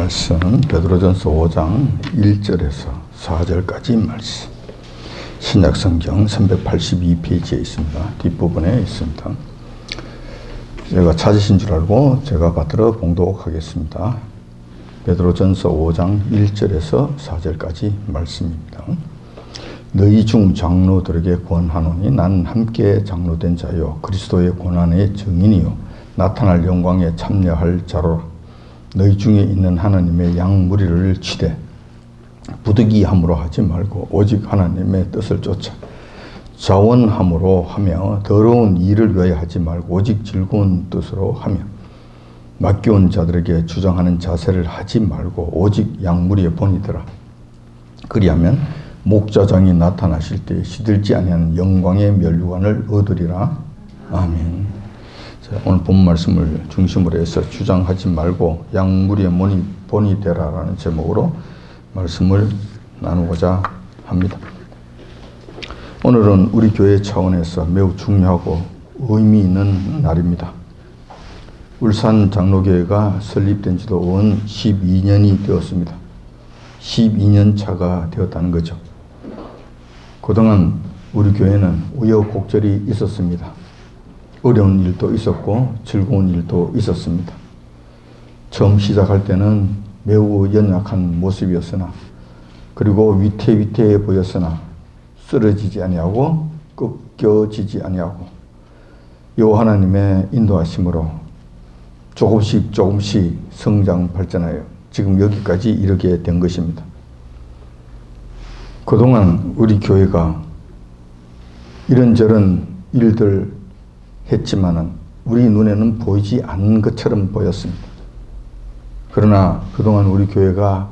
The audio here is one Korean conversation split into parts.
말씀 베드로전서 5장 1절에서 4절까지 말씀. 신약성경 382페이지에 있습니다. 뒷부분에 있습니다. 제가 찾으신 줄 알고 제가 받들어 봉독하겠습니다. 베드로전서 5장 1절에서 4절까지 말씀입니다. 너희 중 장로들에게 권하노니 난 함께 장로된 자요 그리스도의 고난의 증인이요 나타날 영광에 참여할 자로라. 너희 중에 있는 하나님의 양무리를 치되 부득이함으로 하지 말고 오직 하나님의 뜻을 쫓아 자원함으로 하며 더러운 일을 위하여 하지 말고 오직 즐거운 뜻으로 하며 맡겨온 자들에게 주장하는 자세를 하지 말고 오직 양무리의 본이더라. 그리하면 목자장이 나타나실 때 시들지 아니하는 영광의 면류관을 얻으리라. 아멘. 자, 오늘 본 말씀을 중심으로 해서 주장하지 말고 양무리의 본이 되라라는 제목으로 말씀을 나누고자 합니다. 오늘은 우리 교회 차원에서 매우 중요하고 의미 있는 날입니다. 울산 장로교회가 설립된 지도 온 12년이 되었습니다. 12년 차가 되었다는 거죠. 그동안 우리 교회는 우여곡절이 있었습니다. 어려운 일도 있었고 즐거운 일도 있었습니다. 처음 시작할 때는 매우 연약한 모습이었으나 그리고 위태위태해 보였으나 쓰러지지 아니하고 꺾여지지 아니하고 요 하나님의 인도하심으로 조금씩 성장 발전하여 지금 여기까지 이르게 된 것입니다. 그동안 우리 교회가 이런저런 일들 했지만은 우리 눈에는 보이지 않는 것처럼 보였습니다. 그러나 그동안 우리 교회가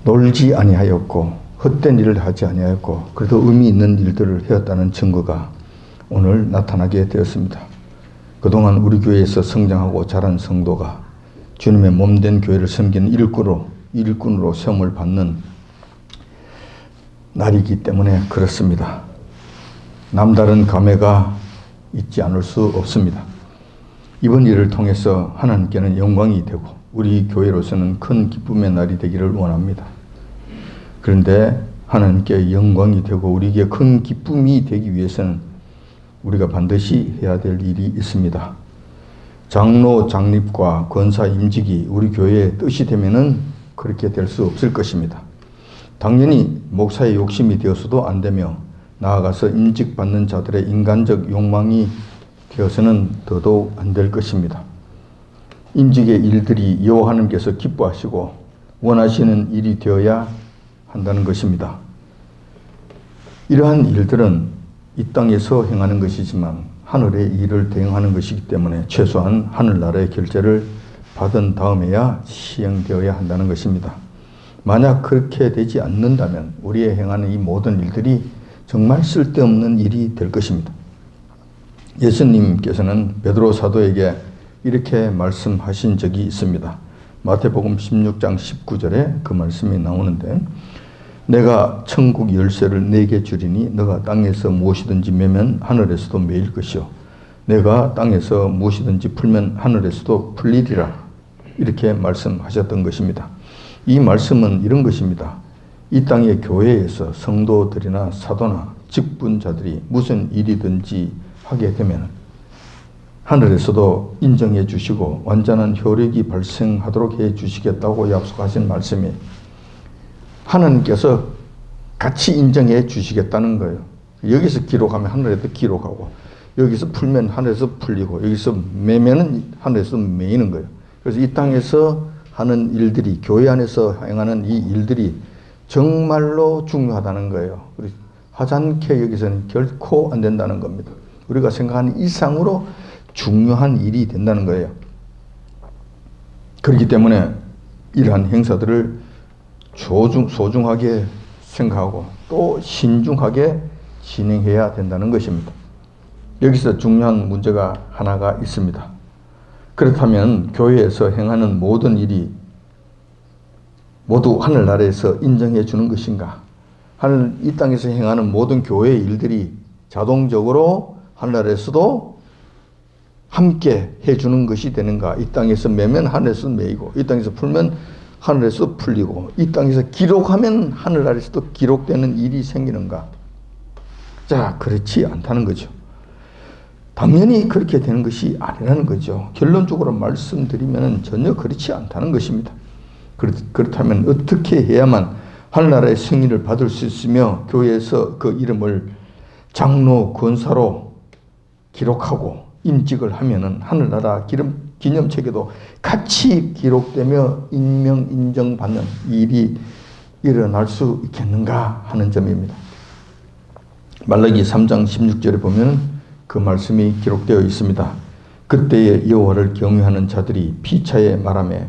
놀지 아니하였고 헛된 일을 하지 아니하였고 그래도 의미 있는 일들을 해왔다는 증거가 오늘 나타나게 되었습니다. 그동안 우리 교회에서 성장하고 자란 성도가 주님의 몸된 교회를 섬기는 일꾼으로 시험을 받는 날이기 때문에 그렇습니다. 남다른 감회가 있지 않을 수 없습니다. 이번 일을 통해서 하나님께는 영광이 되고 우리 교회로서는 큰 기쁨의 날이 되기를 원합니다. 그런데 하나님께 영광이 되고 우리에게 큰 기쁨이 되기 위해서는 우리가 반드시 해야 될 일이 있습니다. 장로 장립과 권사 임직이 우리 교회의 뜻이 되면은 그렇게 될 수 없을 것입니다. 당연히 목사의 욕심이 되어서도 안 되며 나아가서 임직받는 자들의 인간적 욕망이 되어서는 더더욱 안 될 것입니다. 임직의 일들이 여호와 하나님께서 기뻐하시고 원하시는 일이 되어야 한다는 것입니다. 이러한 일들은 이 땅에서 행하는 것이지만 하늘의 일을 대행하는 것이기 때문에 최소한 하늘나라의 결제를 받은 다음에야 시행되어야 한다는 것입니다. 만약 그렇게 되지 않는다면 우리의 행하는 이 모든 일들이 정말 쓸데없는 일이 될 것입니다. 예수님께서는 베드로 사도에게 이렇게 말씀하신 적이 있습니다. 마태복음 16장 19절에 그 말씀이 나오는데 내가 천국 열쇠를 네게 주리니 너가 땅에서 무엇이든지 매면 하늘에서도 매일 것이요 내가 땅에서 무엇이든지 풀면 하늘에서도 풀리리라 이렇게 말씀하셨던 것입니다. 이 말씀은 이런 것입니다. 이 땅의 교회에서 성도들이나 사도나 직분자들이 무슨 일이든지 하게 되면 하늘에서도 인정해 주시고 완전한 효력이 발생하도록 해 주시겠다고 약속하신 말씀이 하나님께서 같이 인정해 주시겠다는 거예요. 여기서 기록하면 하늘에도 기록하고 여기서 풀면 하늘에서 풀리고 여기서 매면은 하늘에서 매이는 거예요. 그래서 이 땅에서 하는 일들이 교회 안에서 행하는 이 일들이 정말로 중요하다는 거예요. 하찮게 여기서는 결코 안 된다는 겁니다. 우리가 생각하는 이상으로 중요한 일이 된다는 거예요. 그렇기 때문에 이러한 행사들을 소중하게 생각하고 또 신중하게 진행해야 된다는 것입니다. 여기서 중요한 문제가 하나가 있습니다. 그렇다면 교회에서 행하는 모든 일이 모두 하늘나라에서 인정해 주는 것인가? 이 땅에서 행하는 모든 교회의 일들이 자동적으로 하늘나라에서도 함께 해주는 것이 되는가? 이 땅에서 매면 하늘에서 매이고, 이 땅에서 풀면 하늘에서 풀리고, 이 땅에서 기록하면 하늘 아래서도 기록되는 일이 생기는가? 자, 그렇지 않다는 거죠. 당연히 그렇게 되는 것이 아니라는 거죠. 결론적으로 말씀드리면 전혀 그렇지 않다는 것입니다. 그렇다면 어떻게 해야만 하늘나라의 승인을 받을 수 있으며 교회에서 그 이름을 장로, 권사로 기록하고 임직을 하면은 하늘나라 기념책에도 같이 기록되며 인명 인정받는 일이 일어날 수 있겠는가 하는 점입니다. 말라기 3장 16절에 보면 그 말씀이 기록되어 있습니다. 그때에 여호와를 경외하는 자들이 피차에 말하매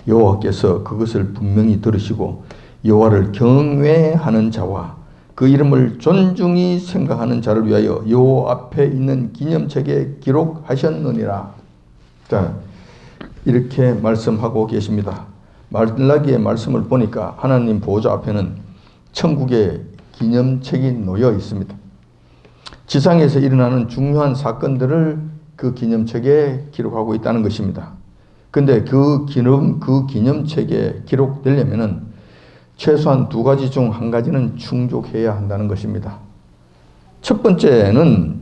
여호와께서 그것을 분명히 들으시고 여호와를 경외하는 자와 그 이름을 존중히 생각하는 자를 위하여 여호와 앞에 있는 기념책에 기록하셨느니라. 자, 이렇게 말씀하고 계십니다. 말라기의 말씀을 보니까 하나님 보호자 앞에는 천국의 기념책이 놓여 있습니다. 지상에서 일어나는 중요한 사건들을 그 기념책에 기록하고 있다는 것입니다. 근데 그 기념책에 기록되려면은 최소한 두 가지 중 한 가지는 충족해야 한다는 것입니다. 첫 번째는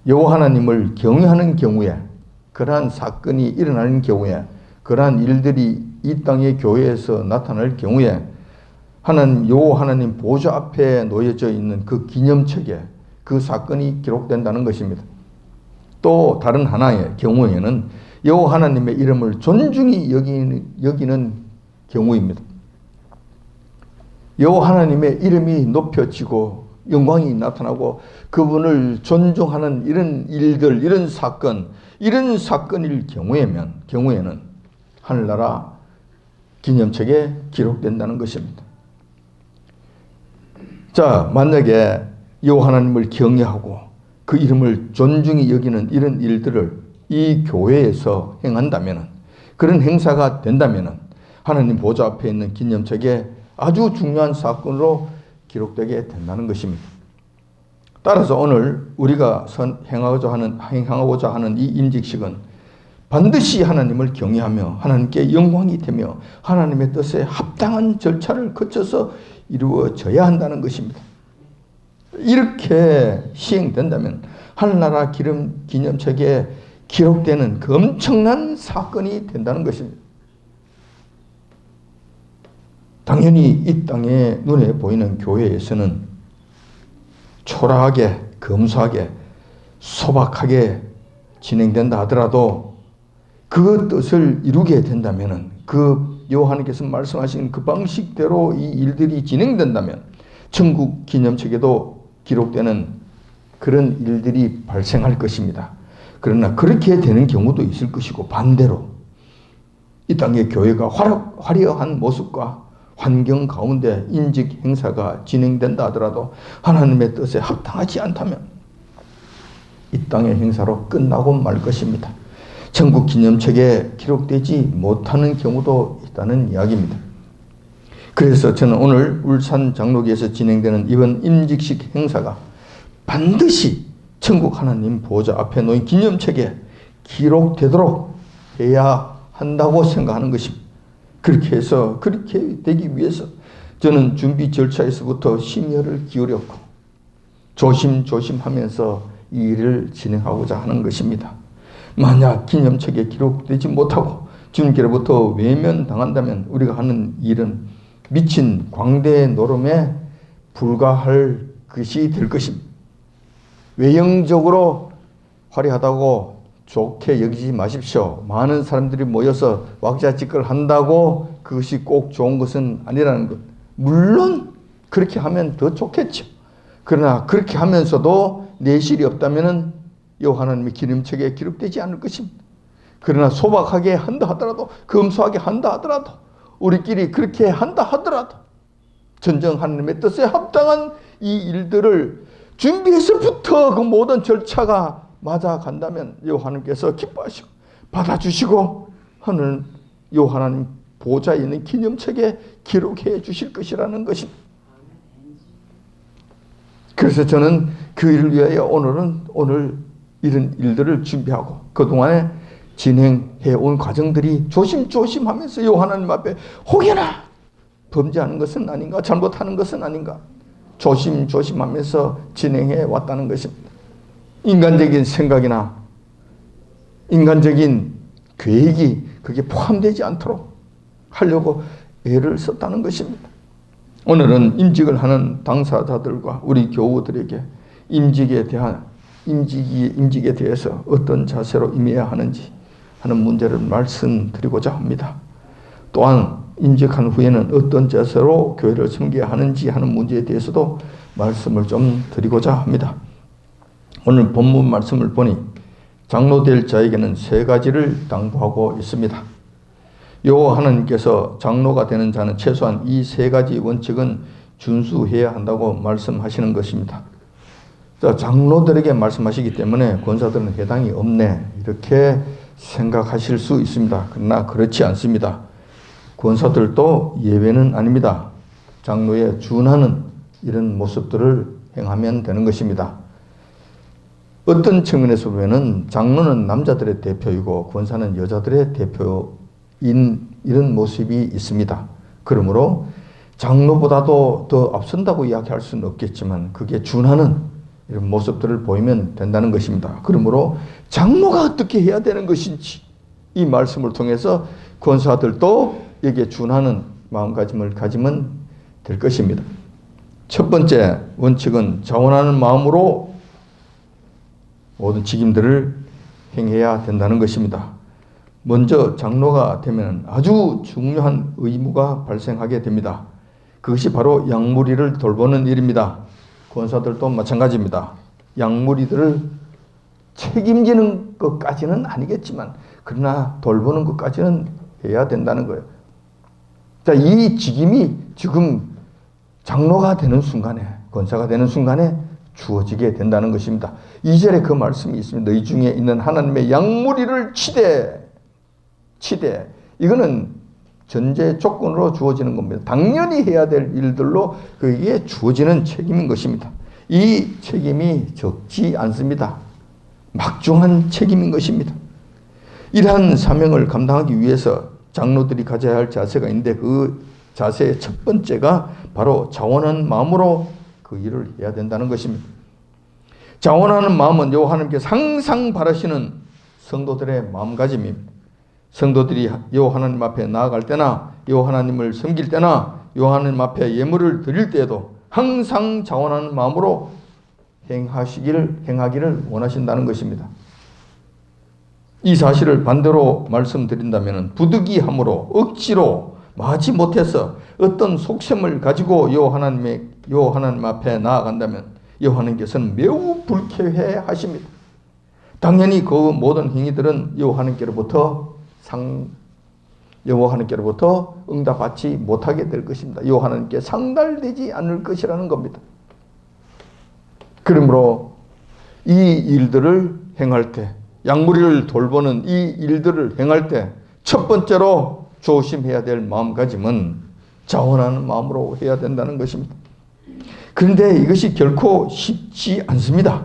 여호와 하나님을 경외하는 경우에, 그러한 사건이 일어나는 경우에, 그러한 일들이 이 땅의 교회에서 나타날 경우에 여호와 하나님 보좌 앞에 놓여져 있는 그 기념책에 그 사건이 기록된다는 것입니다. 또 다른 하나의 경우에는 여호와 하나님의 이름을 존중히 여기는 경우입니다. 여호와 하나님의 이름이 높여지고 영광이 나타나고 그분을 존중하는 이런 일들, 이런 사건일 경우에는 하늘나라 기념책에 기록된다는 것입니다. 자, 만약에 여호와 하나님을 경외하고 그 이름을 존중히 여기는 이런 일들을 이 교회에서 행한다면, 그런 행사가 된다면 하나님 보좌 앞에 있는 기념책에 아주 중요한 사건으로 기록되게 된다는 것입니다. 따라서 오늘 우리가 행하고자 하는 이 임직식은 반드시 하나님을 경외하며 하나님께 영광이 되며 하나님의 뜻에 합당한 절차를 거쳐서 이루어져야 한다는 것입니다. 이렇게 시행된다면 하늘나라 기념책에 기록되는 그 엄청난 사건이 된다는 것입니다. 당연히 이 땅에 눈에 보이는 교회에서는 초라하게, 검소하게, 소박하게 진행된다 하더라도 그 뜻을 이루게 된다면, 그 여호와께서 말씀하신 그 방식대로 이 일들이 진행된다면 천국 기념책에도 기록되는 그런 일들이 발생할 것입니다. 그러나 그렇게 되는 경우도 있을 것이고, 반대로 이 땅의 교회가 화려한 모습과 환경 가운데 인직 행사가 진행된다 하더라도 하나님의 뜻에 합당하지 않다면 이 땅의 행사로 끝나고 말 것입니다. 천국 기념책에 기록되지 못하는 경우도 있다는 이야기입니다. 그래서 저는 오늘 울산 장로교에서 진행되는 이번 임직식 행사가 반드시 천국 하나님 보좌 앞에 놓인 기념책에 기록되도록 해야 한다고 생각하는 것입니다. 그렇게 되기 위해서 저는 준비 절차에서부터 심혈을 기울였고 조심하면서 이 일을 진행하고자 하는 것입니다. 만약 기념책에 기록되지 못하고 주님께로부터 외면당한다면 우리가 하는 일은 미친 광대 노름에 불과할 것이 될 것입니다. 외형적으로 화려하다고 좋게 여기지 마십시오. 많은 사람들이 모여서 왁자지껄 한다고 그것이 꼭 좋은 것은 아니라는 것. 물론 그렇게 하면 더 좋겠죠. 그러나 그렇게 하면서도 내실이 없다면 여호와 하나님의 기념책에 기록되지 않을 것입니다. 그러나 소박하게 한다 하더라도, 검소하게 한다 하더라도, 우리끼리 그렇게 한다 하더라도 전정 하나님의 뜻에 합당한 이 일들을 준비해서부터 그 모든 절차가 맞아간다면 여호와 하나님께서 기뻐하시고 받아주시고 하늘 여호와 하나님 보좌에 있는 기념책에 기록해 주실 것이라는 것입니다. 그래서 저는 그 일을 위하여 오늘 이런 일들을 준비하고 그동안에 진행해 온 과정들이 조심조심하면서 요 하나님 앞에 혹여나 범죄하는 것은 아닌가, 잘못하는 것은 아닌가 조심조심하면서 진행해 왔다는 것입니다. 인간적인 생각이나 인간적인 계획이 그게 포함되지 않도록 하려고 애를 썼다는 것입니다. 오늘은 임직을 하는 당사자들과 우리 교우들에게 임직에 대해서 어떤 자세로 임해야 하는지 하는 문제를 말씀드리고자 합니다. 또한 임직한 후에는 어떤 자세로 교회를 섬겨야 하는지 하는 문제에 대해서도 말씀을 좀 드리고자 합니다. 오늘 본문 말씀을 보니 장로 될 자에게는 3가지를 당부하고 있습니다. 여호와 하나님께서 장로가 되는 자는 최소한 이 3가지 원칙은 준수해야 한다고 말씀하시는 것입니다. 자, 장로들에게 말씀하시기 때문에 권사들은 해당이 없네 이렇게 생각하실 수 있습니다. 그러나 그렇지 않습니다. 권사들도 예외는 아닙니다. 장로에 준하는 이런 모습들을 행하면 되는 것입니다. 어떤 측면에서 보면 장로는 남자들의 대표이고 권사는 여자들의 대표인 이런 모습이 있습니다. 그러므로 장로보다도 더 앞선다고 이야기할 수는 없겠지만 그게 준하는 이런 모습들을 보이면 된다는 것입니다. 그러므로 장로가 어떻게 해야 되는 것인지 이 말씀을 통해서 권사들도 여기에 준하는 마음가짐을 가지면 될 것입니다. 첫 번째 원칙은 자원하는 마음으로 모든 직임들을 행해야 된다는 것입니다. 먼저 장로가 되면 아주 중요한 의무가 발생하게 됩니다. 그것이 바로 양무리를 돌보는 일입니다. 권사들도 마찬가지입니다. 양무리들을 책임지는 것까지는 아니겠지만 그러나 돌보는 것까지는 해야 된다는 거예요. 자, 이 직임이 지금 장로가 되는 순간에 권사가 되는 순간에 주어지게 된다는 것입니다. 2절에 그 말씀이 있습니다. 너희 중에 있는 하나님의 양무리를 치되 이거는 전제 조건으로 주어지는 겁니다. 당연히 해야 될 일들로 그에게 주어지는 책임인 것입니다. 이 책임이 적지 않습니다. 막중한 책임인 것입니다. 이러한 사명을 감당하기 위해서 장로들이 가져야 할 자세가 있는데 그 자세의 첫 번째가 바로 자원하는 마음으로 그 일을 해야 된다는 것입니다. 자원하는 마음은 여호와 하나님께서 항상 바라시는 성도들의 마음가짐입니다. 성도들이 여호와 하나님 앞에 나아갈 때나 여호와 하나님을 섬길 때나 여호와 하나님 앞에 예물을 드릴 때에도 항상 자원하는 마음으로 행하기를 원하신다는 것입니다. 이 사실을 반대로 말씀드린다면 부득이함으로 억지로 마지 못해서 어떤 속셈을 가지고 여호와 하나님 앞에 나아간다면 여호와 하나님께서는 매우 불쾌해 하십니다. 당연히 그 모든 행위들은 여호와 하나님께로부터 응답받지 못하게 될 것입니다. 여호와 하나님께 상달되지 않을 것이라는 겁니다. 그러므로 이 일들을 행할 때 양무리를 돌보는 이 일들을 행할 때 첫 번째로 조심해야 될 마음가짐은 자원하는 마음으로 해야 된다는 것입니다. 그런데 이것이 결코 쉽지 않습니다.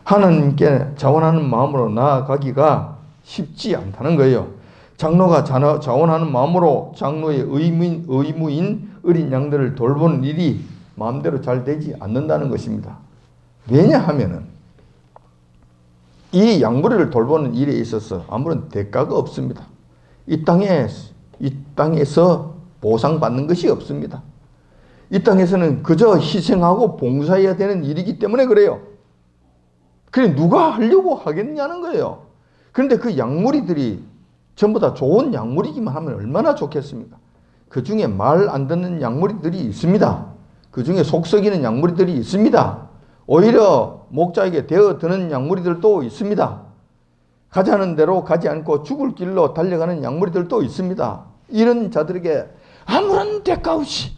하나님께 자원하는 마음으로 나아가기가 쉽지 않다는 거예요. 장로가 자원하는 마음으로 장로의 의무인 어린 양들을 돌보는 일이 마음대로 잘 되지 않는다는 것입니다. 왜냐하면은 이 양무리를 돌보는 일에 있어서 아무런 대가가 없습니다. 이 땅에서 보상받는 것이 없습니다. 이 땅에서는 그저 희생하고 봉사해야 되는 일이기 때문에 그래요. 그래 누가 하려고 하겠냐는 거예요. 그런데 그 양무리들이 전부 다 좋은 양무리기만 하면 얼마나 좋겠습니까? 그 중에 말 안 듣는 양무리들이 있습니다. 그 중에 속 썩이는 양무리들이 있습니다. 오히려 목자에게 되어드는 양무리들도 있습니다. 가자는 대로 가지 않고 죽을 길로 달려가는 양무리들도 있습니다. 이런 자들에게 아무런 대가 없이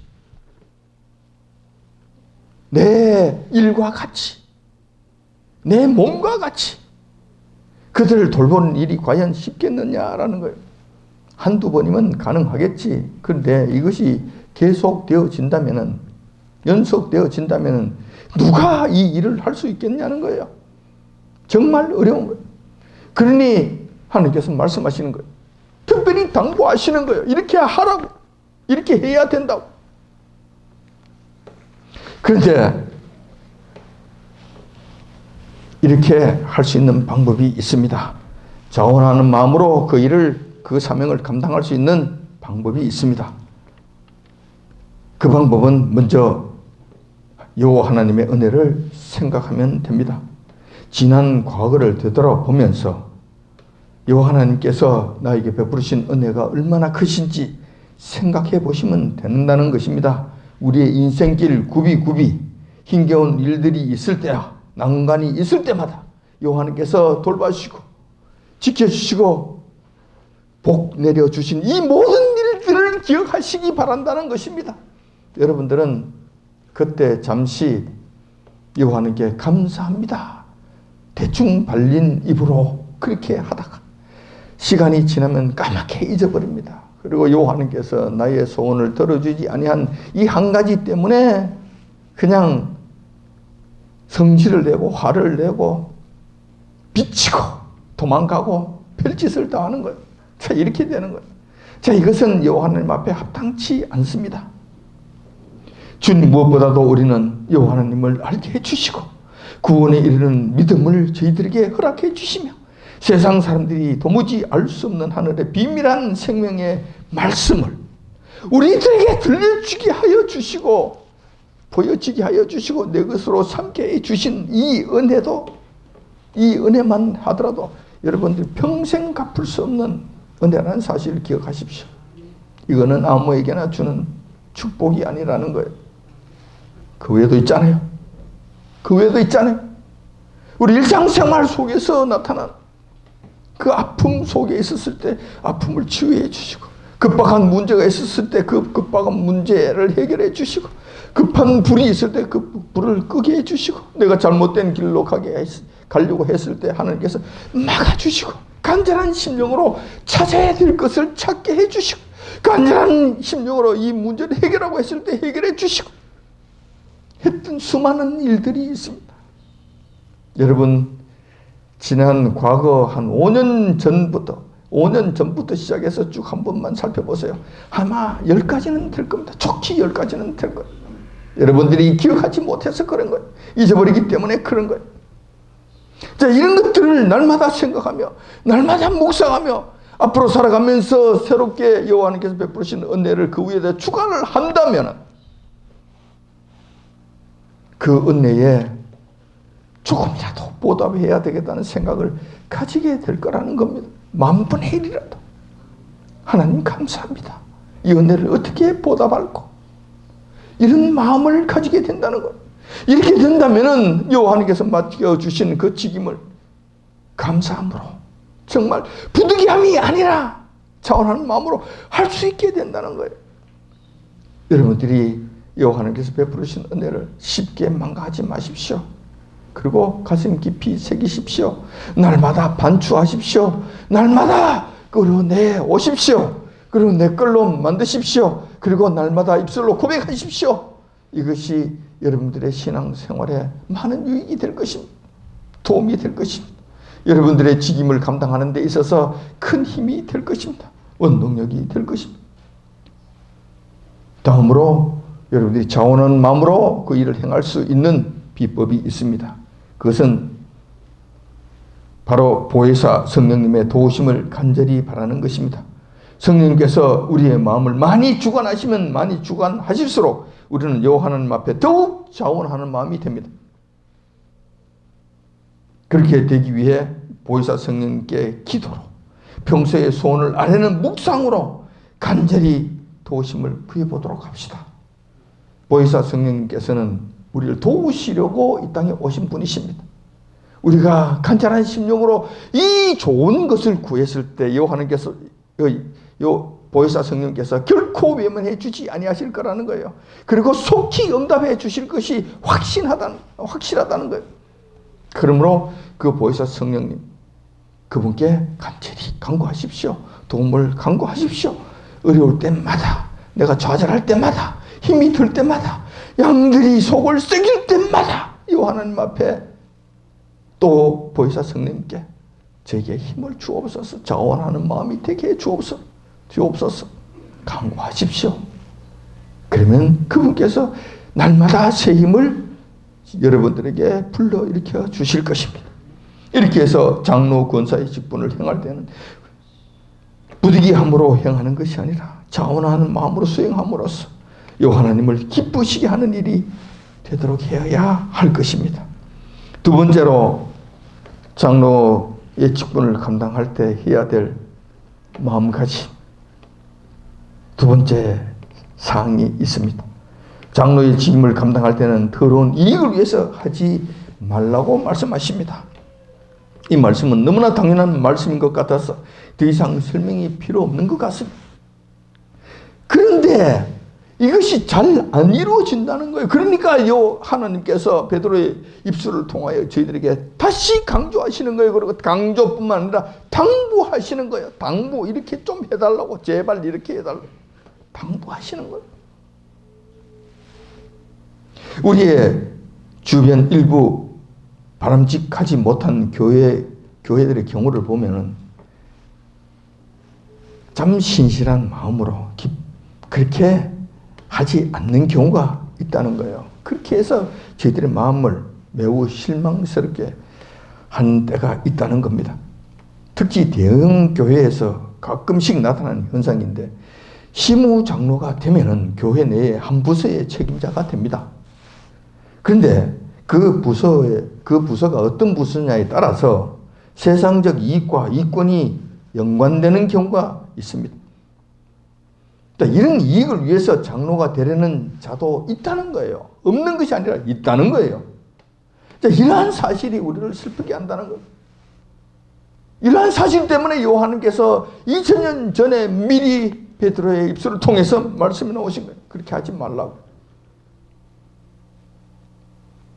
내 일과 같이 내 몸과 같이 그들을 돌보는 일이 과연 쉽겠느냐라는 거예요. 한두 번이면 가능하겠지. 그런데 이것이 계속되어진다면은 연속되어진다면은 누가 이 일을 할 수 있겠냐는 거예요. 정말 어려운 거예요. 그러니 하나님께서 말씀하시는 거예요. 특별히 당부하시는 거예요. 이렇게 하라고. 이렇게 해야 된다고. 그런데 이렇게 할 수 있는 방법이 있습니다. 자원하는 마음으로 그 일을, 그 사명을 감당할 수 있는 방법이 있습니다. 그 방법은 먼저 여호와 하나님의 은혜를 생각하면 됩니다. 지난 과거를 되돌아보면서 여호와 하나님께서 나에게 베푸르신 은혜가 얼마나 크신지 생각해 보시면 된다는 것입니다. 우리의 인생길 굽이굽이 힘겨운 일들이 있을 때야, 난관이 있을 때마다 여호와 하나님께서 돌봐주시고 지켜주시고 복 내려주신 이 모든 일들을 기억하시기 바란다는 것입니다. 여러분들은 그때 잠시 여호와 하나님께 감사합니다. 대충 발린 입으로 그렇게 하다가 시간이 지나면 까맣게 잊어버립니다. 그리고 여호와 하나님께서 나의 소원을 들어주지 아니한 이 한 가지 때문에 그냥 성질을 내고 화를 내고 비치고 도망가고 별짓을 다 하는 거예요. 자, 이렇게 되는 거예요. 자, 이것은 여호와 하나님 앞에 합당치 않습니다. 주님, 무엇보다도 우리는 여호와 하나님을 알게 해주시고 구원에 이르는 믿음을 저희들에게 허락해 주시며 세상 사람들이 도무지 알 수 없는 하늘의 비밀한 생명의 말씀을 우리들에게 들려주게 하여 주시고 보여지게 하여 주시고 내 것으로 삼게 해 주신 이 은혜도, 이 은혜만 하더라도 여러분들이 평생 갚을 수 없는 은혜라는 사실을 기억하십시오. 이거는 아무에게나 주는 축복이 아니라는 거예요. 그 외에도 있잖아요. 그 외에도 있잖아요. 우리 일상생활 속에서 나타난 그 아픔 속에 있었을 때 아픔을 치유해 주시고, 급박한 문제가 있었을 때 그 급박한 문제를 해결해 주시고, 급한 불이 있을 때 그 불을 끄게 해 주시고, 내가 잘못된 길로 가려고 했을 때 하나님께서 막아주시고, 간절한 심령으로 찾아야 될 것을 찾게 해 주시고, 간절한 심령으로 이 문제를 해결하고 했을 때 해결해 주시고 했던 수많은 일들이 있습니다. 여러분, 지난 과거 한 5년 전부터 시작해서 쭉 한 번만 살펴보세요. 아마 10가지는 될 겁니다. 좋게 10가지는 될 거예요. 여러분들이 기억하지 못해서 그런 거예요. 잊어버리기 때문에 그런 거예요. 자, 이런 것들을 날마다 생각하며 날마다 묵상하며 앞으로 살아가면서 새롭게 여호와 하나님께서 베푸신 은혜를 그 위에다 추가를 한다면 그 은혜에 조금이라도 보답해야 되겠다는 생각을 가지게 될 거라는 겁니다. 10,000분의 1이라도. 하나님 감사합니다. 이 은혜를 어떻게 보답할까? 이런 마음을 가지게 된다는 거예요. 이렇게 된다면은 여호와 하나님께서 맡겨주신 그 직임을 감사함으로, 정말 부득이함이 아니라 자원하는 마음으로 할 수 있게 된다는 거예요. 여러분들이 여호와 하나님께서 베푸르신 은혜를 쉽게 망가하지 마십시오. 그리고 가슴 깊이 새기십시오. 날마다 반추하십시오. 날마다 끌어내 오십시오. 그리고 내 걸로 만드십시오. 그리고 날마다 입술로 고백하십시오. 이것이 여러분들의 신앙생활에 많은 유익이 될 것입니다. 도움이 될 것입니다. 여러분들의 직임을 감당하는 데 있어서 큰 힘이 될 것입니다. 원동력이 될 것입니다. 다음으로 여러분들이 자원하는 마음으로 그 일을 행할 수 있는 비법이 있습니다. 그것은 바로 보혜사 성령님의 도우심을 간절히 바라는 것입니다. 성령님께서 우리의 마음을 많이 주관하시면 많이 주관하실수록 우리는 여호와 하나님 앞에 더욱 자원하는 마음이 됩니다. 그렇게 되기 위해 보혜사 성령님께 기도로, 평소의 소원을 아뢰는 묵상으로 간절히 도우심을 구해보도록 합시다. 보혜사 성령님께서는 우리를 도우시려고 이 땅에 오신 분이십니다. 우리가 간절한 심령으로 이 좋은 것을 구했을 때 여호와 하나님께서, 보혜사 성령께서 결코 외면해 주지 아니하실 거라는 거예요. 그리고 속히 응답해 주실 것이 확실하다는 거예요. 그러므로 그 보혜사 성령님, 그분께 간절히 간구하십시오. 도움을 간구하십시오. 어려울 때마다, 내가 좌절할 때마다, 힘이 들 때마다, 양들이 속을 새길 때마다 여호와 하나님 앞에 또 보혜사 성령님께 저에게 힘을 주옵소서, 자원하는 마음이 되게 해 주옵소서, 강구하십시오. 그러면 그분께서 날마다 새 힘을 여러분들에게 불러일으켜 주실 것입니다. 이렇게 해서 장로 권사의 직분을 행할 때는 부득이함으로 행하는 것이 아니라 자원하는 마음으로 수행함으로써 요 하나님을 기쁘시게 하는 일이 되도록 해야 할 것입니다. 두 번째로 장로의 직분을 감당할 때 해야 될 마음가짐, 두 번째 사항이 있습니다. 장로의 직임을 감당할 때는 더러운 이익을 위해서 하지 말라고 말씀하십니다. 이 말씀은 너무나 당연한 말씀인 것 같아서 더 이상 설명이 필요 없는 것 같습니다. 그런데 이것이 잘 안 이루어진다는 거예요. 그러니까 요 하나님께서 베드로의 입술을 통하여 저희들에게 다시 강조하시는 거예요. 그리고 강조뿐만 아니라 당부하시는 거예요. 당부, 이렇게 좀 해달라고, 제발 이렇게 해달라고 당부하시는 거예요. 우리의 주변 일부 바람직하지 못한 교회들의 경우를 보면은 참 신실한 마음으로 그렇게 하지 않는 경우가 있다는 거예요. 그렇게 해서 저희들의 마음을 매우 실망스럽게 하는 때가 있다는 겁니다. 특히 대형 교회에서 가끔씩 나타나는 현상인데, 시무 장로가 되면은 교회 내에 한 부서의 책임자가 됩니다. 그런데 그 부서가 어떤 부서냐에 따라서 세상적 이익과 이권이 연관되는 경우가 있습니다. 이런 이익을 위해서 장로가 되려는 자도 있다는 거예요. 없는 것이 아니라 있다는 거예요. 이러한 사실이 우리를 슬프게 한다는 거예요. 이러한 사실 때문에 요한께서 2000년 전에 미리 베드로의 입술을 통해서 말씀이 나오신 거예요. 그렇게 하지 말라고.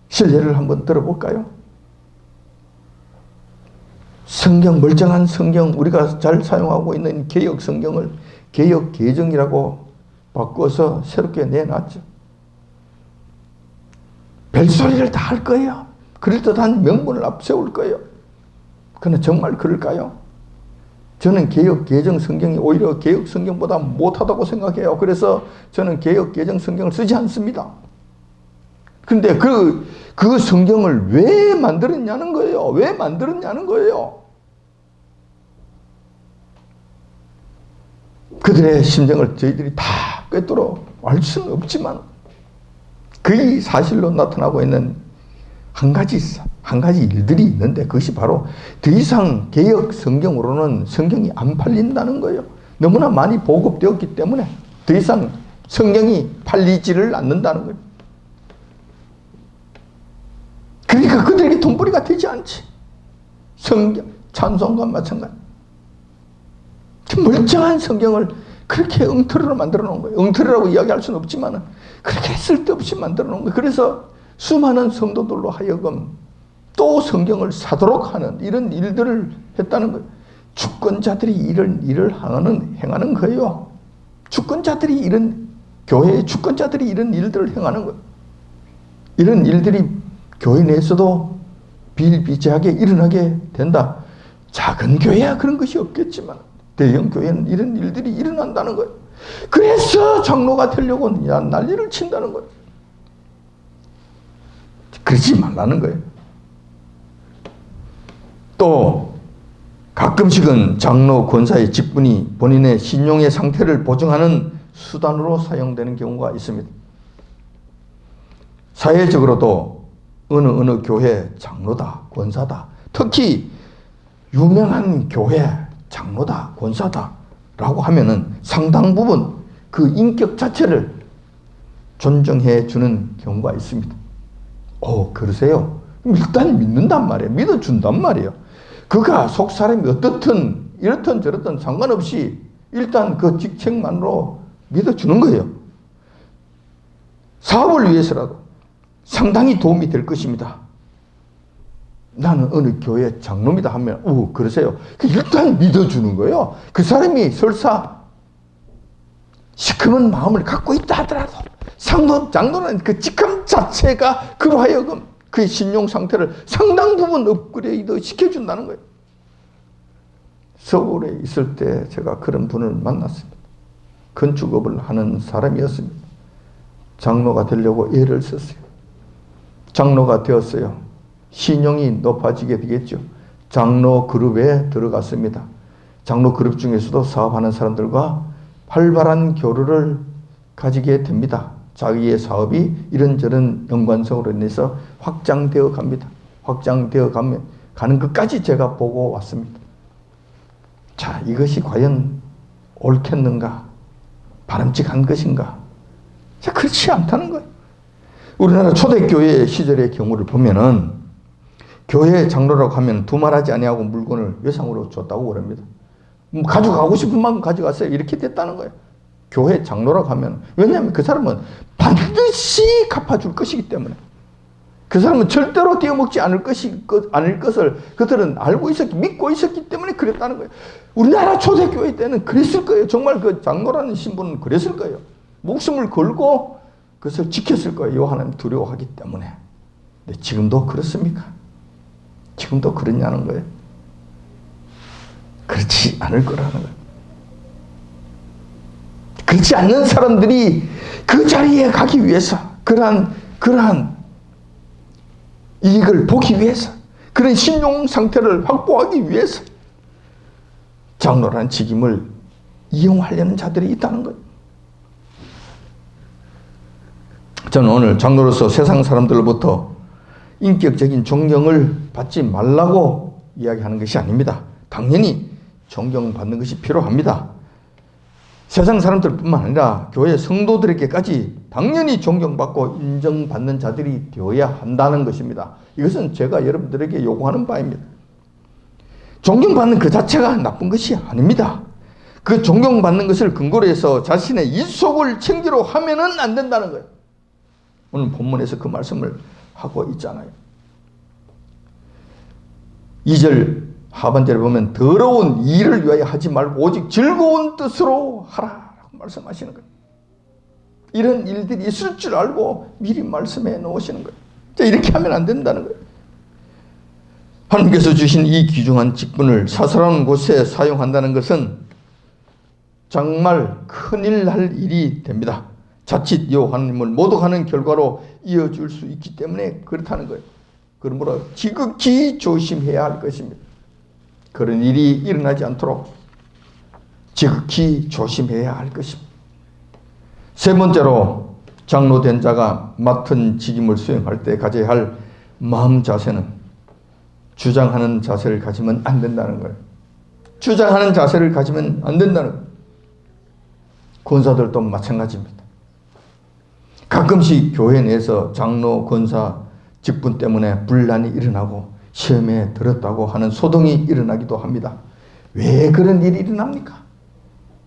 실례를 한번 들어볼까요? 성경, 멀쩡한 성경, 우리가 잘 사용하고 있는 개역 성경을 개역 개정이라고 바꿔서 새롭게 내놨죠. 별소리를 다 할 거예요. 그럴듯한 명분을 앞세울 거예요. 그러나 정말 그럴까요? 저는 개역 개정 성경이 오히려 개역 성경보다 못하다고 생각해요. 그래서 저는 개역 개정 성경을 쓰지 않습니다. 근데 그 성경을 왜 만들었냐는 거예요. 왜 만들었냐는 거예요. 그들의 심정을 저희들이 다 꿰뚫어 알 수는 없지만 그 사실로 나타나고 있는 한 가지 일들이 있는데, 그것이 바로 더 이상 개역 성경으로는 성경이 안 팔린다는 거예요. 너무나 많이 보급되었기 때문에 더 이상 성경이 팔리지를 않는다는 거예요. 그러니까 그들에게 돈벌이가 되지 않지. 성경, 찬송과 마찬가지. 멀쩡한 성경을 그렇게 엉터리로 만들어 놓은 거예요. 엉터리라고 이야기할 수는 없지만 그렇게 쓸데없이 만들어 놓은 거예요. 그래서 수많은 성도들로 하여금 또 성경을 사도록 하는 이런 일들을 했다는 거예요. 주권자들이 이런 일을 행하는 거예요. 교회의 주권자들이 이런 일들을 행하는 거예요. 이런 일들이 교회 내에서도 비일비재하게 일어나게 된다. 작은 교회야 그런 것이 없겠지만 대형 교회는 이런 일들이 일어난다는 거예요. 그래서 장로가 되려고 난리를 친다는 거예요. 그러지 말라는 거예요. 또 가끔씩은 장로 권사의 직분이 본인의 신용의 상태를 보증하는 수단으로 사용되는 경우가 있습니다. 사회적으로도 어느 교회 장로다, 권사다, 특히 유명한 교회 장로다, 권사다 라고 하면은 상당 부분 그 인격 자체를 존중해 주는 경우가 있습니다. 그러세요? 일단 믿는단 말이에요. 믿어준단 말이에요. 그가 속 사람이 어떻든 이렇든 저렇든 상관없이 일단 그 직책만으로 믿어주는 거예요. 사업을 위해서라도 상당히 도움이 될 것입니다. 나는 어느 교회 장로입니다 하면 그러세요. 일단 믿어주는 거예요. 그 사람이 설사 시커먼 마음을 갖고 있다 하더라도 장로는 그 직함 자체가 그로 하여금 그의 신용 상태를 상당 부분 업그레이드 시켜준다는 거예요. 서울에 있을 때 제가 그런 분을 만났습니다. 건축업을 하는 사람이었습니다. 장로가 되려고 애를 썼어요. 장로가 되었어요. 신용이 높아지게 되겠죠. 장로 그룹에 들어갔습니다. 장로 그룹 중에서도 사업하는 사람들과 활발한 교류를 가지게 됩니다. 자기의 사업이 이런저런 연관성으로 인해서 확장되어 갑니다. 확장되어 가는 것까지 제가 보고 왔습니다. 자, 이것이 과연 옳겠는가? 바람직한 것인가? 자, 그렇지 않다는 거예요. 우리나라 초대교회 시절의 경우를 보면은 교회 장로라고 하면 두말하지 아니하고 물건을 외상으로 줬다고 그럽니다. 가져가고 싶은 만큼 가져갔어요. 이렇게 됐다는 거예요. 교회 장로라고 하면. 왜냐하면 그 사람은 반드시 갚아줄 것이기 때문에. 그 사람은 절대로 떼어먹지 않을 것을 그들은 알고 믿고 있었기 때문에 그랬다는 거예요. 우리나라 초대교회 때는 그랬을 거예요. 정말 그 장로라는 신분은 그랬을 거예요. 목숨을 걸고 그것을 지켰을 거예요. 하나님 두려워하기 때문에. 근데 지금도 그렇습니까? 지금도 그러냐는 거예요. 그렇지 않을 거라는 거예요. 그렇지 않는 사람들이 그 자리에 가기 위해서 그러한 이익을 보기 위해서 그런 신용 상태를 확보하기 위해서 장로라는 직임을 이용하려는 자들이 있다는 거예요. 저는 오늘 장로로서 세상 사람들로부터 인격적인 존경을 받지 말라고 이야기하는 것이 아닙니다. 당연히 존경받는 것이 필요합니다. 세상 사람들뿐만 아니라 교회 성도들에게까지 당연히 존경받고 인정받는 자들이 되어야 한다는 것입니다. 이것은 제가 여러분들에게 요구하는 바입니다. 존경받는 그 자체가 나쁜 것이 아닙니다. 그 존경받는 것을 근거로 해서 자신의 이속을 챙기려 하면은 안 된다는 거예요. 오늘 본문에서 그 말씀을 하고 있잖아요. 2절 하반절에 보면 더러운 일을 위하여 하지 말고 오직 즐거운 뜻으로 하라라고 말씀하시는 거예요. 이런 일들이 있을 줄 알고 미리 말씀해 놓으시는 거예요. 자, 이렇게 하면 안 된다는 거예요. 하나님께서 주신 이 귀중한 직분을 사사로운 곳에 사용한다는 것은 정말 큰일 날 일이 됩니다. 자칫 하나님을 모독하는 결과로 이어질 수 있기 때문에 그렇다는 거예요. 그러므로 지극히 조심해야 할 것입니다. 그런 일이 일어나지 않도록 지극히 조심해야 할 것입니다. 세 번째로 장로된 자가 맡은 직임을 수행할 때 가져야 할 마음 자세는 주장하는 자세를 가지면 안 된다는 거예요. 주장하는 자세를 가지면 안 된다는 거예요. 권사들도 마찬가지입니다. 가끔씩 교회 내에서 장로, 권사 직분 때문에 분란이 일어나고 시험에 들었다고 하는 소동이 일어나기도 합니다. 왜 그런 일이 일어납니까?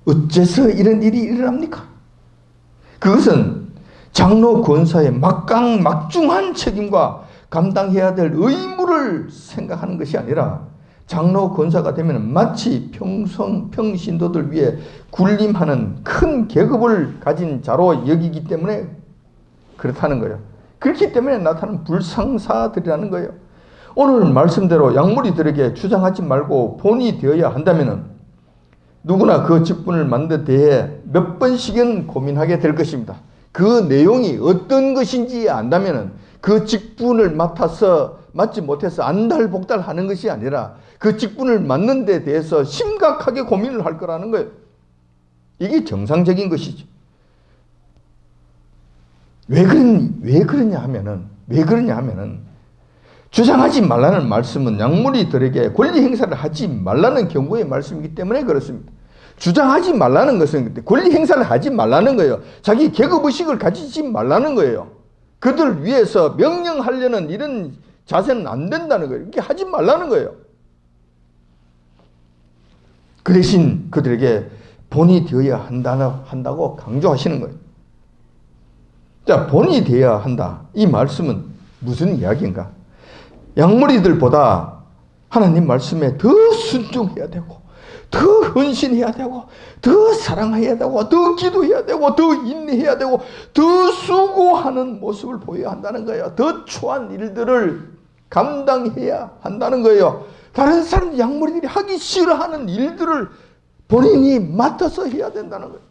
어째서 이런 일이 일어납니까? 그것은 장로, 권사의 막중한 책임과 감당해야 될 의무를 생각하는 것이 아니라 장로, 권사가 되면 마치 평신도들 위해 군림하는 큰 계급을 가진 자로 여기기 때문에 그렇다는 거예요. 그렇기 때문에 나타나는 불상사들이라는 거예요. 오늘 말씀대로 양무리들에게 주장하지 말고 본이 되어야 한다면 누구나 그 직분을 맡는 데에 몇 번씩은 고민하게 될 것입니다. 그 내용이 어떤 것인지 안다면 그 직분을 맡지 못해서 안달복달 하는 것이 아니라 그 직분을 맡는 데 대해서 심각하게 고민을 할 거라는 거예요. 이게 정상적인 것이죠. 왜 그러냐 하면은 주장하지 말라는 말씀은 양무리들에게 권리 행사를 하지 말라는 경고의 말씀이기 때문에 그렇습니다. 주장하지 말라는 것은 권리 행사를 하지 말라는 거예요. 자기 계급의식을 가지지 말라는 거예요. 그들 위해서 명령하려는 이런 자세는 안 된다는 거예요. 이렇게 하지 말라는 거예요. 그 대신 그들에게 본이 되어야 한다고 강조하시는 거예요. 자, 본이 되어야 한다. 이 말씀은 무슨 이야기인가? 양무리들보다 하나님 말씀에 더 순종해야 되고 더 헌신해야 되고, 더 사랑해야 되고, 더 기도해야 되고, 더 인내해야 되고, 더 수고하는 모습을 보여야 한다는 거예요. 더 초한 일들을 감당해야 한다는 거예요. 다른 사람 양머리들이 하기 싫어하는 일들을 본인이 맡아서 해야 된다는 거예요.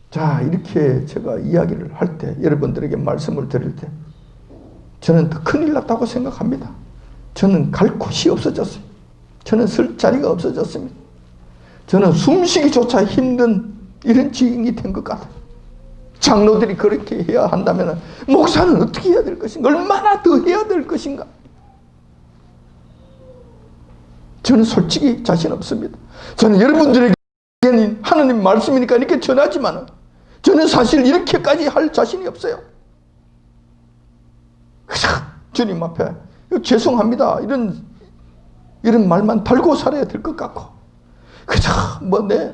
자, 이렇게 제가 이야기를 할 때, 여러분들에게 말씀을 드릴 때, 저는 더 큰일 났다고 생각합니다. 저는 갈 곳이 없어졌어요. 저는 쓸 자리가 없어졌습니다. 저는 숨쉬기조차 힘든 이런 지경이 된 것 같아요. 장로들이 그렇게 해야 한다면 목사는 어떻게 해야 될 것인가? 얼마나 더 해야 될 것인가? 저는 솔직히 자신 없습니다. 저는 여러분들에게 하나님 말씀이니까 이렇게 전하지만 저는 사실 이렇게까지 할 자신이 없어요. 주님 앞에 죄송합니다. 이런 말만 달고 살아야 될 것 같고, 그저 내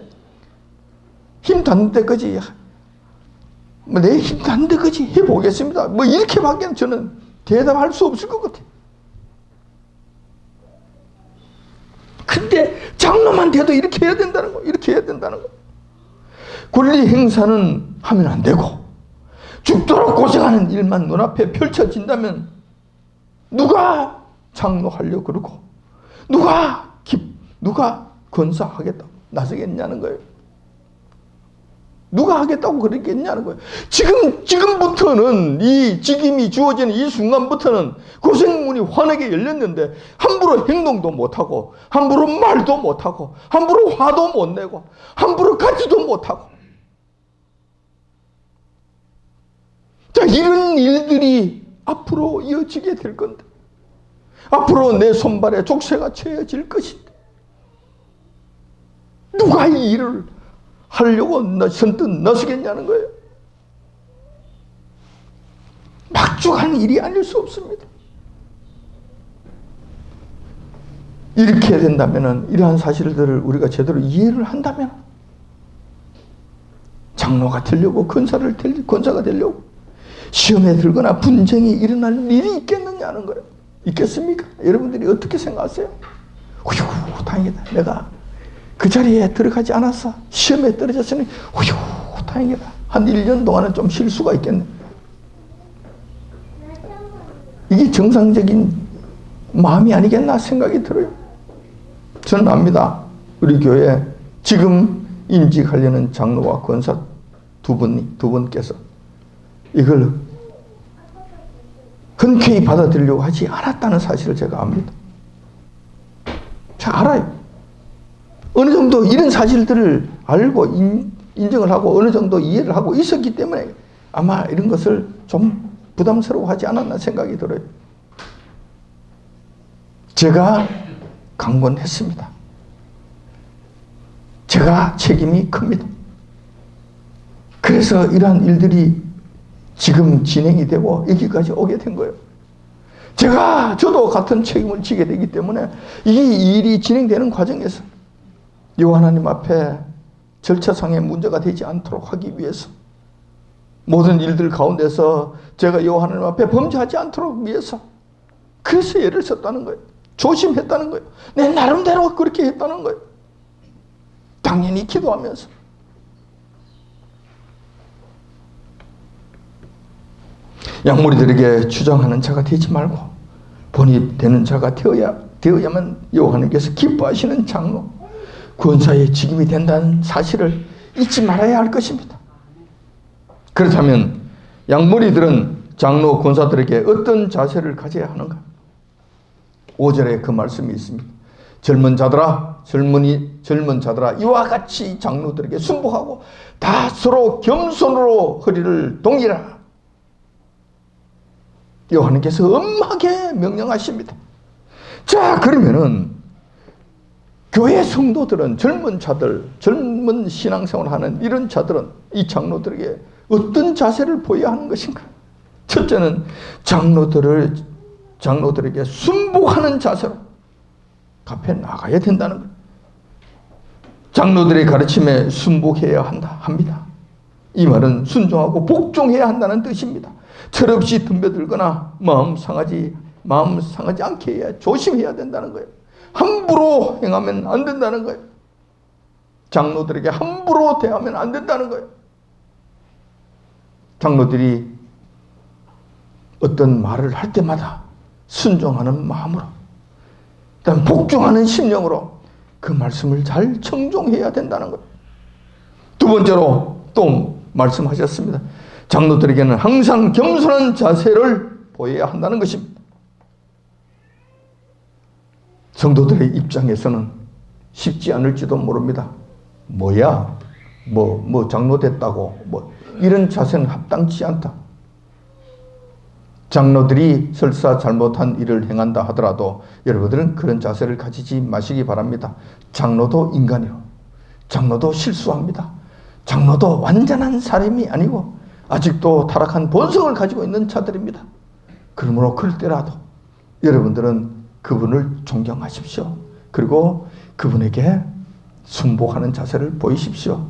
힘 닿는 데까지, 내 힘 닿는 데까지 해보겠습니다. 이렇게밖에 저는 대답할 수 없을 것 같아요. 근데 장로만 돼도 이렇게 해야 된다는 거, 이렇게 해야 된다는 거. 권리 행사는 하면 안 되고, 죽도록 고생하는 일만 눈앞에 펼쳐진다면 누가 장로하려고 그러고 누가 권사하겠다고 나서겠냐는 거예요. 누가 하겠다고 그러겠냐는 거예요. 지금부터는 이 직임이 주어지는 이 순간부터는 고생문이 환하게 열렸는데 함부로 행동도 못하고, 함부로 말도 못하고, 함부로 화도 못 내고, 함부로 가지도 못하고, 자, 이런 일들이 앞으로 이어지게 될 건데, 앞으로 내 손발에 족쇄가 채워질 것인데, 누가 이 일을 하려고 선뜻 나서겠냐는 거예요. 막중한 일이 아닐 수 없습니다. 이렇게 된다면, 이러한 사실들을 우리가 제대로 이해를 한다면, 장로가 되려고, 권사가 되려고 시험에 들거나 분쟁이 일어날 일이 있겠느냐는 거예요. 있겠습니까? 여러분들이 어떻게 생각하세요? 휴, 다행이다. 내가 그 자리에 들어가지 않았어. 시험에 떨어졌으니 휴, 다행이다. 한 1년 동안은 좀 쉴 수가 있겠네. 이게 정상적인 마음이 아니겠나 생각이 들어요. 저는 압니다. 우리 교회 지금 임직하려는 장로와 권사 두 분께서 이걸 흔쾌히 받아들이려고 하지 않았다는 사실을 제가 압니다. 잘 알아요. 어느 정도 이런 사실들을 알고 인정을 하고 어느 정도 이해를 하고 있었기 때문에 아마 이런 것을 좀 부담스러워하지 않았나 생각이 들어요. 제가 강권했습니다. 제가 책임이 큽니다. 그래서 이러한 일들이 지금 진행이 되고 여기까지 오게 된 거예요. 저도 같은 책임을 지게 되기 때문에 이 일이 진행되는 과정에서 여호와 하나님 앞에 절차상의 문제가 되지 않도록 하기 위해서, 모든 일들 가운데서 제가 여호와 하나님 앞에 범죄하지 않도록 위해서, 그래서 애를 썼다는 거예요. 조심했다는 거예요. 내 나름대로 그렇게 했다는 거예요. 당연히 기도하면서. 양무리들에게 주장하는 자가 되지 말고 본이 되는 자가 되어야만 여호와 하나님께서 기뻐하시는 장로, 권사의 직임이 된다는 사실을 잊지 말아야 할 것입니다. 그렇다면 양무리들은 장로, 권사들에게 어떤 자세를 가져야 하는가? 5절에 그 말씀이 있습니다. 젊은 자들아 이와 같이 장로들에게 순복하고 다 서로 겸손으로 허리를 동이라. 여호와께서 엄하게 명령하십니다. 자, 그러면은 교회 성도들은, 젊은 자들, 젊은 신앙생활을 하는 이런 자들은 이 장로들에게 어떤 자세를 보여야 하는 것인가? 첫째는 장로들에게 순복하는 자세로 앞에 나가야 된다는 것. 장로들의 가르침에 순복해야 합니다. 이 말은 순종하고 복종해야 한다는 뜻입니다. 철없이 덤벼들거나 마음 상하지 않게 해야, 조심해야 된다는 거예요. 함부로 행하면 안 된다는 거예요. 장로들에게 함부로 대하면 안 된다는 거예요. 장로들이 어떤 말을 할 때마다 순종하는 마음으로, 그다음 복종하는 심령으로 그 말씀을 잘 청종해야 된다는 거예요. 두 번째로 또 말씀하셨습니다. 장로들에게는 항상 겸손한 자세를 보여야 한다는 것입니다. 성도들의 입장에서는 쉽지 않을지도 모릅니다. 뭐야? 뭐 장로 됐다고 이런 자세는 합당치 않다. 장로들이 설사 잘못한 일을 행한다 하더라도 여러분들은 그런 자세를 가지지 마시기 바랍니다. 장로도 인간이요. 장로도 실수합니다. 장로도 완전한 사람이 아니고 아직도 타락한 본성을 가지고 있는 자들입니다. 그러므로 그럴 때라도 여러분들은 그분을 존경하십시오. 그리고 그분에게 순복하는 자세를 보이십시오.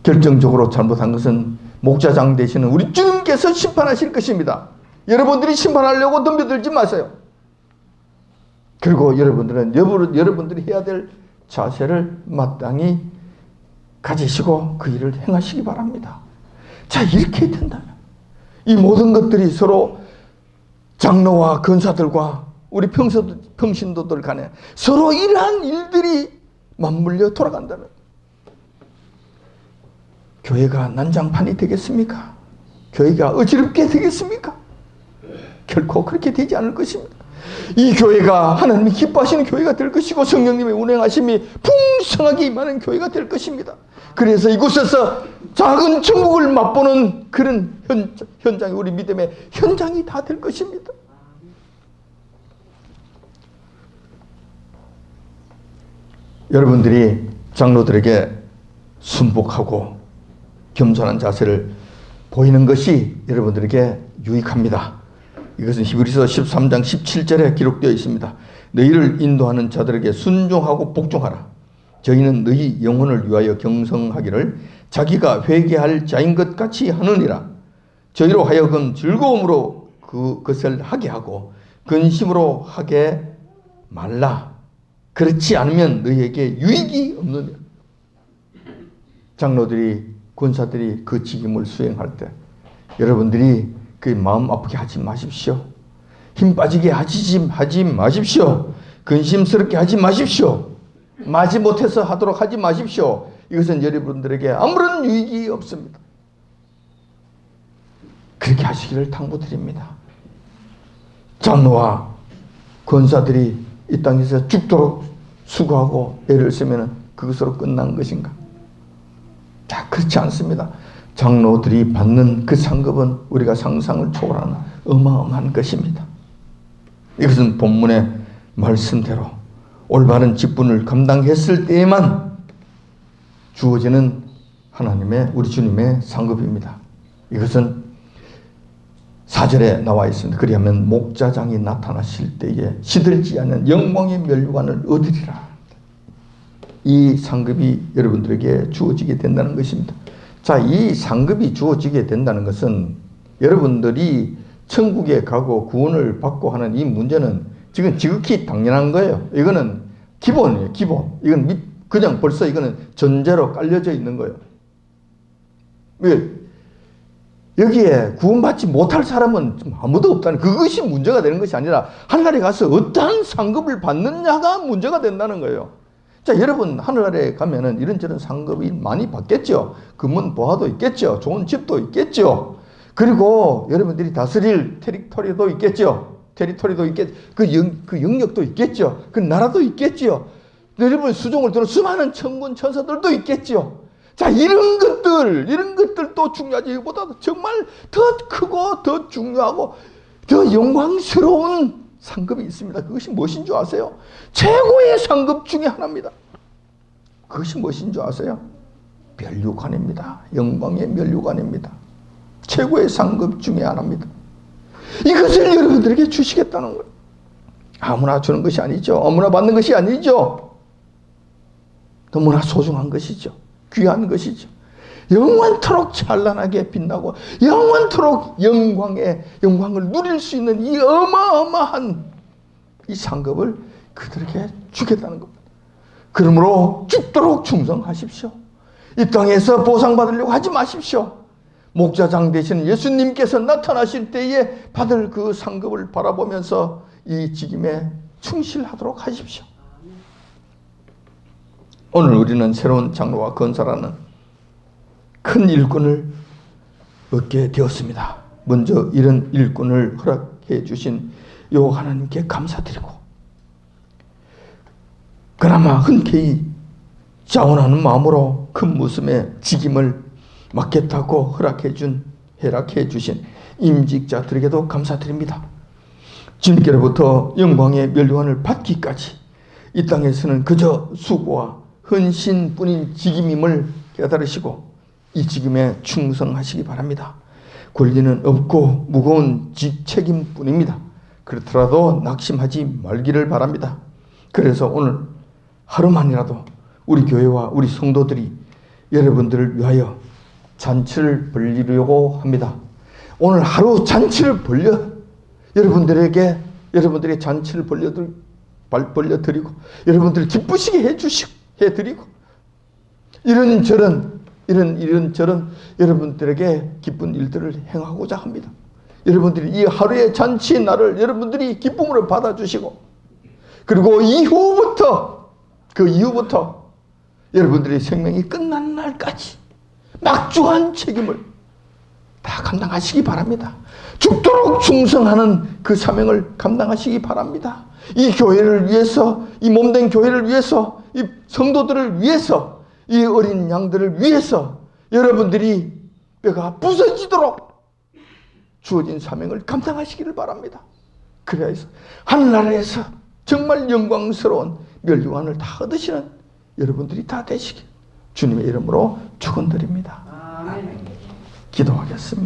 결정적으로 잘못한 것은 목자장 되시는 우리 주님께서 심판하실 것입니다. 여러분들이 심판하려고 덤벼들지 마세요. 그리고 여러분들이 해야 될 자세를 마땅히 가지시고 그 일을 행하시기 바랍니다. 자, 이렇게 된다면 이 모든 것들이 서로 장로와 권사들과 우리 평신도들 간에 서로 이러한 일들이 맞물려 돌아간다면 교회가 난장판이 되겠습니까? 교회가 어지럽게 되겠습니까? 결코 그렇게 되지 않을 것입니다. 이 교회가 하나님이 기뻐하시는 교회가 될 것이고 성령님의 운행하심이 풍성하게 임하는 교회가 될 것입니다. 그래서 이곳에서 작은 천국을 맛보는 그런 현장이 우리 믿음의 현장이 다 될 것입니다. 여러분들이 장로들에게 순복하고 겸손한 자세를 보이는 것이 여러분들에게 유익합니다. 이것은 히브리서 13장 17절에 기록되어 있습니다. 너희를 인도하는 자들에게 순종하고 복종하라. 저희는 너희 영혼을 위하여 경성하기를 자기가 회개할 자인 것 같이 하느니라. 저희로 하여금 즐거움으로 그것을 하게 하고 근심으로 하게 말라. 그렇지 않으면 너희에게 유익이 없느니라. 장로들이 권사들이 그 직임을 수행할 때 여러분들이 그 마음 아프게 하지 마십시오. 힘 빠지게 하지 마십시오. 근심스럽게 하지 마십시오. 마지 못해서 하도록 하지 마십시오. 이것은 여러분들에게 아무런 유익이 없습니다. 그렇게 하시기를 당부드립니다. 장로와 권사들이 이 땅에서 죽도록 수고하고 애를 쓰면 그것으로 끝난 것인가? 자, 그렇지 않습니다. 장로들이 받는 그 상급은 우리가 상상을 초월하는 어마어마한 것입니다. 이것은 본문의 말씀대로 올바른 직분을 감당했을 때에만 주어지는 하나님의 우리 주님의 상급입니다. 이것은 4절에 나와 있습니다. 그리하면 목자장이 나타나실 때에 시들지 않는 영광의 면류관을 얻으리라. 이 상급이 여러분들에게 주어지게 된다는 것입니다. 자, 이 상급이 주어지게 된다는 것은 여러분들이 천국에 가고 구원을 받고 하는 이 문제는 지금 지극히 당연한 거예요. 이거는 기본이에요, 기본. 이건 그냥 벌써 이거는 전제로 깔려져 있는 거예요. 왜? 여기에 구원받지 못할 사람은 아무도 없다는, 그것이 문제가 되는 것이 아니라 하늘나라에 가서 어떠한 상급을 받느냐가 문제가 된다는 거예요. 자, 여러분 하늘나라에 가면은 이런저런 상급이 많이 받겠죠. 금은 보화도 있겠죠. 좋은 집도 있겠죠. 그리고 여러분들이 다스릴 테리토리도 있겠죠. 그 영역도 있겠죠. 그 나라도 있겠죠. 여러분 수종을 두는 수많은 천군 천사들도 있겠죠. 자, 이런 것들도 중요하지보다 정말 더 크고 더 중요하고 더 영광스러운 상급이 있습니다. 그것이 무엇인 줄 아세요? 최고의 상급 중에 하나입니다. 그것이 무엇인 줄 아세요? 면류관입니다. 영광의 면류관입니다. 최고의 상급 중에 하나입니다. 이것을 여러분들에게 주시겠다는 거예요. 아무나 주는 것이 아니죠. 아무나 받는 것이 아니죠. 너무나 소중한 것이죠. 귀한 것이죠. 영원토록 찬란하게 빛나고 영원토록 영광을 누릴 수 있는 이 어마어마한 이 상급을 그들에게 주겠다는 겁니다. 그러므로 죽도록 충성하십시오. 이 땅에서 보상받으려고 하지 마십시오. 목자장 되시는 예수님께서 나타나실 때에 받을 그 상급을 바라보면서 이 직임에 충실하도록 하십시오. 오늘 우리는 새로운 장로와 건설하는 큰 일꾼을 얻게 되었습니다. 먼저 이런 일꾼을 허락해 주신 요 하나님께 감사드리고, 그나마 흔쾌히 자원하는 마음으로 큰 무슴의 직임을 맡겠다고 허락해 주신 임직자들에게도 감사드립니다. 주님께로부터 영광의 멸류관을 받기까지 이 땅에서는 그저 수고와 헌신뿐인 직임임을 깨달으시고 이 직임에 충성하시기 바랍니다. 권리는 없고 무거운 책임뿐입니다. 그렇더라도 낙심하지 말기를 바랍니다. 그래서 오늘 하루만이라도 우리 교회와 우리 성도들이 여러분들을 위하여 잔치를 벌리려고 합니다. 오늘 하루 잔치를 여러분들의 잔치를 벌려드리고 여러분들을 기쁘시게 해드리고 이런저런 여러분들에게 기쁜 일들을 행하고자 합니다. 여러분들이 이 하루의 잔치의 날을 여러분들이 기쁨으로 받아주시고, 그리고 그 이후부터 여러분들의 생명이 끝난 날까지 막중한 책임을 다 감당하시기 바랍니다. 죽도록 충성하는 그 사명을 감당하시기 바랍니다. 이 교회를 위해서, 이 몸된 교회를 위해서, 이 성도들을 위해서, 이 어린 양들을 위해서 여러분들이 뼈가 부서지도록 주어진 사명을 감당하시기를 바랍니다. 그래야 해서 하늘나라에서 정말 영광스러운 멸류관을 다 얻으시는 여러분들이 다 되시길 주님의 이름으로 축원드립니다. 기도하겠습니다.